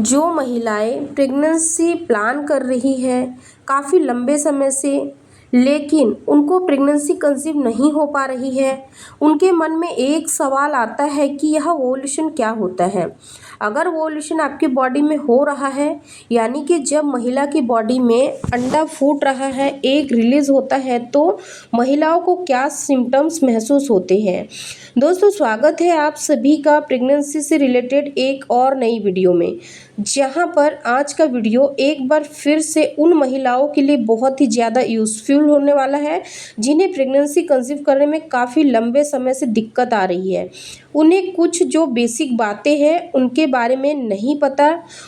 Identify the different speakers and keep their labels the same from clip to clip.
Speaker 1: जो महिलाएं pregnancy plan कर रही है काफ़ी लंबे समय से, लेकिन उनको प्रेगनेंसी कंसीव नहीं हो पा रही है, उनके मन में एक सवाल आता है कि यह ओव्यूलेशन क्या होता है। अगर ओव्यूलेशन आपकी बॉडी में हो रहा है, यानी कि जब महिला की बॉडी में अंडा फूट रहा है, एग रिलीज होता है, तो महिलाओं को क्या सिम्टम्स महसूस होते हैं। दोस्तों, स्वागत है आप सभी का प्रेगनेंसी से रिलेटेड एक और नई वीडियो में, जहां पर आज का वीडियो एक बार फिर से उन महिलाओं के लिए बहुत ही ज़्यादा यूज़फुल होने वाला है जिन्हें प्रेगनेंसी कंसीव करने में काफ़ी लंबे समय से दिक्कत आ रही है। उन्हें कुछ जो बेसिक बातें हैं उनके बारे में नहीं पता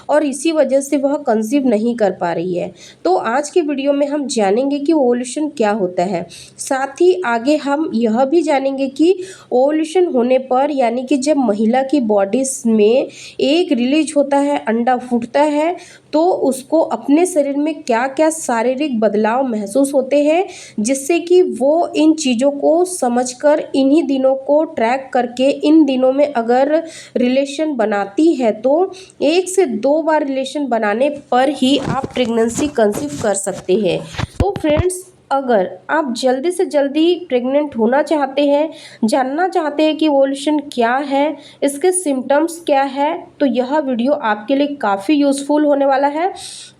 Speaker 1: और इसी वजह से वह कंसीव नहीं कर पा रही है। तो आज के वीडियो में हम जानेंगे कि ओव्यूलेशन क्या होता है, साथ ही आगे हम यह भी जानेंगे कि ओव्यूलेशन होने पर, यानी कि जब महिला की बॉडी में एग रिलीज होता है, अंडा फूटता है, तो उसको अपने शरीर में क्या क्या शारीरिक बदलाव महसूस होते हैं, जिससे कि वो इन चीज़ों को समझकर इन्हीं दिनों को ट्रैक करके इन दिनों में अगर रिलेशन बनाती है तो 1 से 2 बार रिलेशन बनाने पर ही आप प्रेगनेंसी कंसीव कर सकते हैं। तो फ्रेंड्स, अगर आप जल्दी से जल्दी प्रेग्नेंट होना चाहते हैं, जानना चाहते हैं कि ओव्यूलेशन क्या है, इसके सिम्टम्स क्या है, तो यह वीडियो आपके लिए काफ़ी यूज़फुल होने वाला है।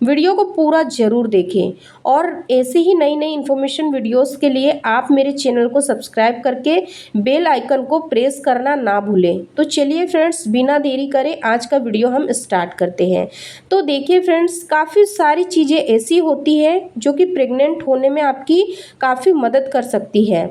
Speaker 1: वीडियो को पूरा ज़रूर देखें और ऐसे ही नई नई इन्फॉर्मेशन वीडियोस के लिए आप मेरे चैनल को सब्सक्राइब करके बेल आइकन को प्रेस करना ना भूलें। तो चलिए फ्रेंड्स, बिना देरी करे आज का वीडियो हम स्टार्ट करते हैं। तो देखिए फ्रेंड्स, काफ़ी सारी चीज़ें ऐसी होती है जो कि प्रेग्नेंट होने में आपकी काफ़ी मदद कर सकती है।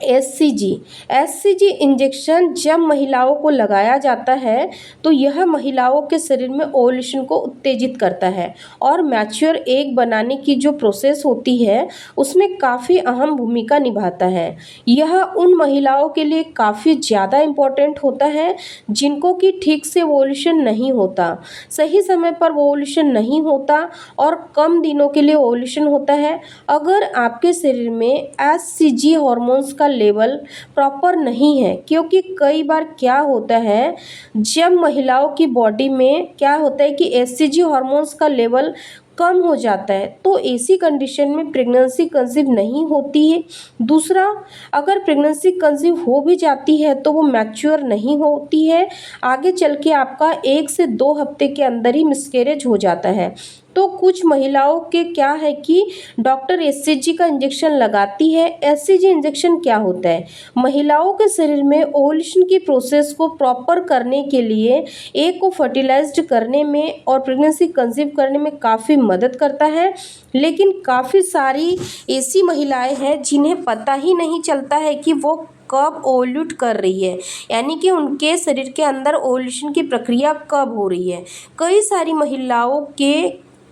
Speaker 1: एससीजी इंजेक्शन जब महिलाओं को लगाया जाता है तो यह महिलाओं के शरीर में ओव्यूलेशन को उत्तेजित करता है और मैच्योर एग बनाने की जो प्रोसेस होती है उसमें काफ़ी अहम भूमिका निभाता है। यह उन महिलाओं के लिए काफ़ी ज़्यादा इम्पोर्टेंट होता है जिनको कि ठीक से ओव्यूलेशन नहीं होता, सही समय पर ओव्यूलेशन नहीं होता और कम दिनों के लिए ओव्यूलेशन होता है। अगर आपके शरीर में एससीजी हार्मोन्स का लेवल प्रॉपर नहीं है, क्योंकि कई बार क्या होता है, जब महिलाओं की बॉडी में क्या होता है कि एससीजी हार्मोन्स का लेवल कम हो जाता है तो ऐसी कंडीशन में प्रेगनेंसी कंसीव नहीं होती है। दूसरा, अगर प्रेगनेंसी कंसीव हो भी जाती है तो वो मैच्योर नहीं होती है, आगे चल के आपका 1 से 2 हफ्ते के अंदर ही मिसकैरेज हो जाता है। तो कुछ महिलाओं के क्या है कि डॉक्टर एससीजी का इंजेक्शन लगाती है। एससीजी इंजेक्शन क्या होता है, महिलाओं के शरीर में ओव्यूलेशन की प्रोसेस को प्रॉपर करने के लिए, एग को फर्टिलाइज्ड करने में और प्रेगनेंसी कंसीव करने में काफ़ी मदद करता है। लेकिन काफ़ी सारी ऐसी महिलाएं हैं जिन्हें पता ही नहीं चलता है कि वो कब ओव्यूलेट कर रही है, यानी कि उनके शरीर के अंदर ओव्यूलेशन की प्रक्रिया कब हो रही है। कई सारी महिलाओं के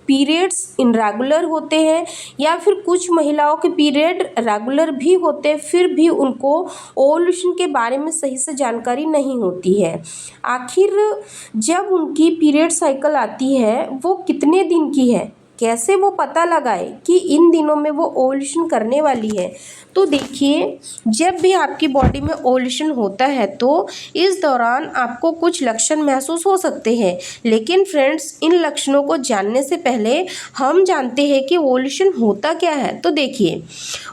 Speaker 1: पीरियड्स इरेगुलर होते हैं या फिर कुछ महिलाओं के पीरियड रेगुलर भी होते हैं, फिर भी उनको ओव्यूलेशन के बारे में सही से जानकारी नहीं होती है। आखिर जब उनकी पीरियड साइकिल आती है वो कितने दिन की है, कैसे वो पता लगाए कि इन दिनों में वो ओव्यूलेशन करने वाली है। तो देखिए, जब भी आपकी बॉडी में ओव्यूलेशन होता है तो इस दौरान आपको कुछ लक्षण महसूस हो सकते हैं, लेकिन फ्रेंड्स, इन लक्षणों को जानने से पहले हम जानते हैं कि ओव्यूलेशन होता क्या है। तो देखिए,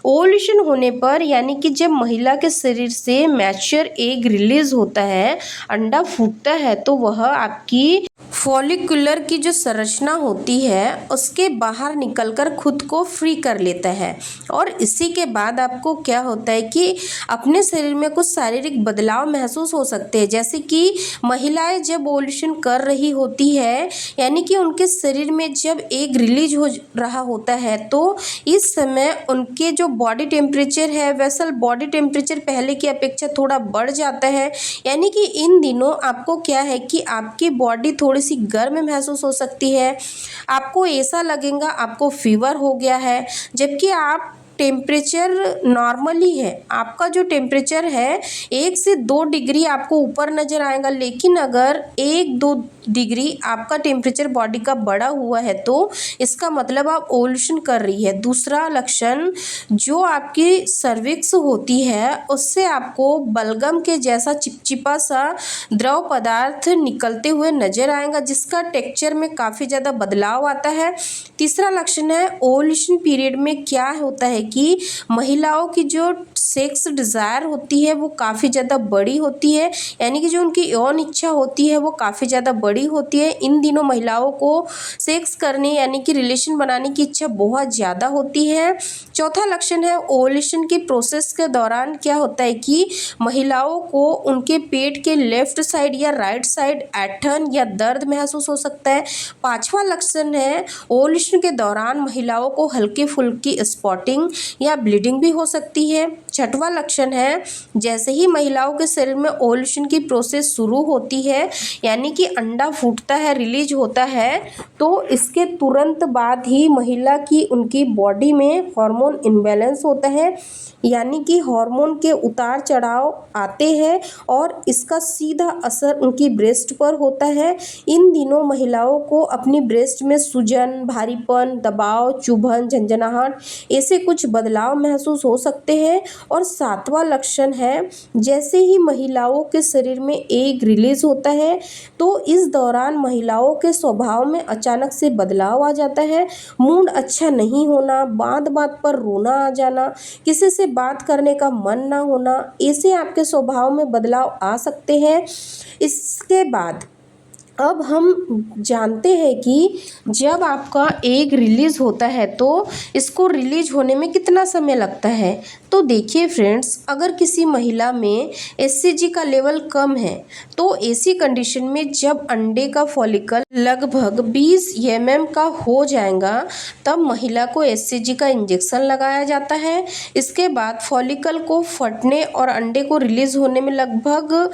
Speaker 1: ओव्यूलेशन होने पर, यानी कि जब महिला के शरीर से मैच्योर एग रिलीज होता है, अंडा फूटता है, तो वह आपकी फॉलिकुलर की जो संरचना होती है उसके बाहर निकलकर खुद को फ्री कर लेता है और इसी के बाद आपको क्या होता है कि अपने शरीर में कुछ शारीरिक बदलाव महसूस हो सकते हैं। जैसे कि महिलाएं जब ओव्यूलेशन कर रही होती है, यानी कि उनके शरीर में जब एग रिलीज हो रहा होता है, तो इस समय उनके जो बॉडी टेम्परेचर है, वैसा बॉडी टेम्परेचर पहले की अपेक्षा थोड़ा बढ़ जाता है। यानी कि इन दिनों आपको क्या है कि आपकी बॉडी थोड़ी सी गर्म महसूस हो सकती है, आपको ऐसा लगेगा आपको फीवर हो गया है, जबकि आप टेम्परेचर नॉर्मली है, आपका जो टेम्परेचर है 1 से 2 डिग्री आपको ऊपर नज़र आएगा, लेकिन अगर 1-2 डिग्री आपका टेम्परेचर बॉडी का बढ़ा हुआ है तो इसका मतलब आप ओवुलेशन कर रही है। दूसरा लक्षण, जो आपकी सर्विक्स होती है उससे आपको बलगम के जैसा चिपचिपा सा द्रव पदार्थ निकलते हुए नजर आएगा, जिसका टेक्सचर में काफ़ी ज़्यादा बदलाव आता है। तीसरा लक्षण है, ओवुलेशन पीरियड में क्या होता है कि महिलाओं की जो सेक्स डिज़ायर होती है वो काफ़ी ज़्यादा बड़ी होती है, यानी कि जो उनकी यौन इच्छा होती है वो काफ़ी ज़्यादा बड़ी होती है। इन दिनों महिलाओं को सेक्स करने यानी कि रिलेशन बनाने की इच्छा बहुत ज़्यादा होती है। चौथा लक्षण है, ओवुलेशन के प्रोसेस के दौरान क्या होता है कि महिलाओं को उनके पेट के लेफ्ट साइड या राइट साइड ऐंठन या दर्द महसूस हो सकता है। पांचवा लक्षण है, ओवुलेशन के दौरान महिलाओं को हल्की फुल्की स्पॉटिंग या ब्लीडिंग भी हो सकती है। छठवां लक्षण है, जैसे ही महिलाओं के शरीर में ओवुलेशन की प्रोसेस शुरू होती है यानी कि अंडा फूटता है, रिलीज होता है, तो इसके तुरंत बाद ही महिला की उनकी बॉडी में हार्मोन इम्बैलेंस होता है, यानी कि हार्मोन के उतार चढ़ाव आते हैं और इसका सीधा असर उनकी ब्रेस्ट पर होता है। इन दिनों महिलाओं को अपनी ब्रेस्ट में सूजन, भारीपन, दबाव, चुभन, झंझनाहट ऐसे कुछ बदलाव महसूस हो सकते हैं। और सातवां लक्षण है, जैसे ही महिलाओं के शरीर में एग रिलीज होता है तो इस दौरान महिलाओं के स्वभाव में अचानक से बदलाव आ जाता है। मूड अच्छा नहीं होना, बात बात पर रोना आ जाना, किसी से बात करने का मन ना होना, ऐसे आपके स्वभाव में बदलाव आ सकते हैं। इसके बाद अब हम जानते हैं कि जब आपका एग रिलीज़ होता है तो इसको रिलीज होने में कितना समय लगता है। तो देखिए फ्रेंड्स, अगर किसी महिला में एचसीजी का लेवल कम है तो ऐसी कंडीशन में जब अंडे का फॉलिकल लगभग 20 mm का हो जाएगा तब महिला को एचसीजी का इंजेक्शन लगाया जाता है। इसके बाद फॉलिकल को फटने और अंडे को रिलीज होने में लगभग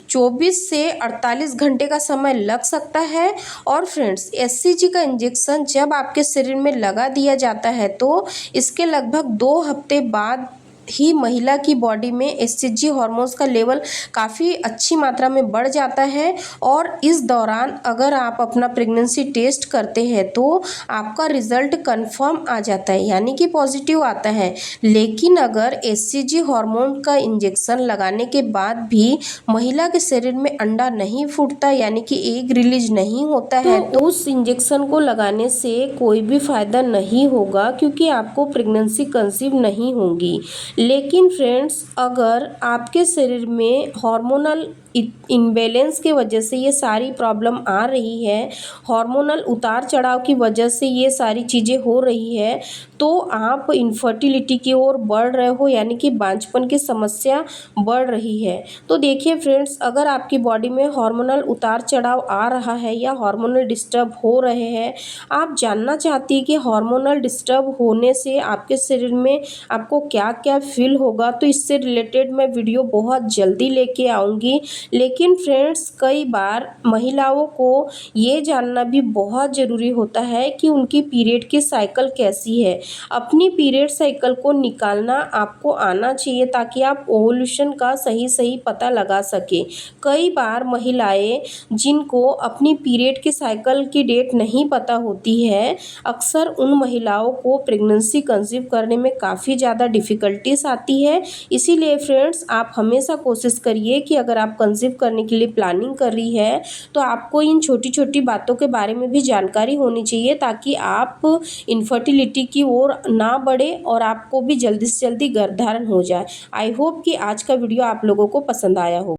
Speaker 1: 24 से 48 घंटे का समय लग सकता है। और फ्रेंड्स, एचसीजी का इंजेक्शन जब आपके शरीर में लगा दिया जाता है तो इसके लगभग 2 हफ्ते बाद ही महिला की बॉडी में एचसीजी हार्मोन्स का लेवल काफ़ी अच्छी मात्रा में बढ़ जाता है। और इस दौरान अगर आप अपना प्रेगनेंसी टेस्ट करते हैं तो आपका रिजल्ट कंफर्म आ जाता है, यानी कि पॉजिटिव आता है। लेकिन अगर एचसीजी हार्मोन का इंजेक्शन लगाने के बाद भी महिला के शरीर में अंडा नहीं फूटता यानी कि एग रिलीज नहीं होता है तो उस इंजेक्शन को लगाने से कोई भी फ़ायदा नहीं होगा, क्योंकि आपको प्रेगनेंसी कंसीव नहीं होगी। लेकिन फ्रेंड्स, अगर आपके शरीर में हार्मोनल इम्बैलेंस के वजह से ये सारी प्रॉब्लम आ रही है, हार्मोनल उतार चढ़ाव की वजह से ये सारी चीज़ें हो रही है, तो आप इनफर्टिलिटी की ओर बढ़ रहे हो, यानी कि बांझपन की समस्या बढ़ रही है। तो देखिए फ्रेंड्स, अगर आपकी बॉडी में हार्मोनल उतार चढ़ाव आ रहा है या हार्मोनल डिस्टर्ब हो रहे हैं, आप जानना चाहती है कि हार्मोनल डिस्टर्ब होने से आपके शरीर में आपको क्या क्या फील होगा, तो इससे रिलेटेड मैं वीडियो बहुत जल्दी लेके आऊँगी। लेकिन फ्रेंड्स, कई बार महिलाओं को ये जानना भी बहुत ज़रूरी होता है कि उनकी पीरियड की साइकिल कैसी है। अपनी पीरियड साइकिल को निकालना आपको आना चाहिए ताकि आप ओवुलेशन का सही पता लगा सके। कई बार महिलाएं जिनको अपनी पीरियड की साइकिल की डेट नहीं पता होती है, अक्सर उन महिलाओं को प्रेगनेंसी कंसीव करने में काफ़ी ज़्यादा डिफ़िकल्टीज आती है। इसीलिए फ्रेंड्स, आप हमेशा कोशिश करिए कि अगर आप कंसीव करने के लिए प्लानिंग कर रही है तो आपको इन छोटी छोटी बातों के बारे में भी जानकारी होनी चाहिए, ताकि आप इनफर्टिलिटी की ओर ना बढ़े और आपको भी जल्दी से जल्दी गर्भधारण हो जाए। आई होप कि आज का वीडियो आप लोगों को पसंद आया हो।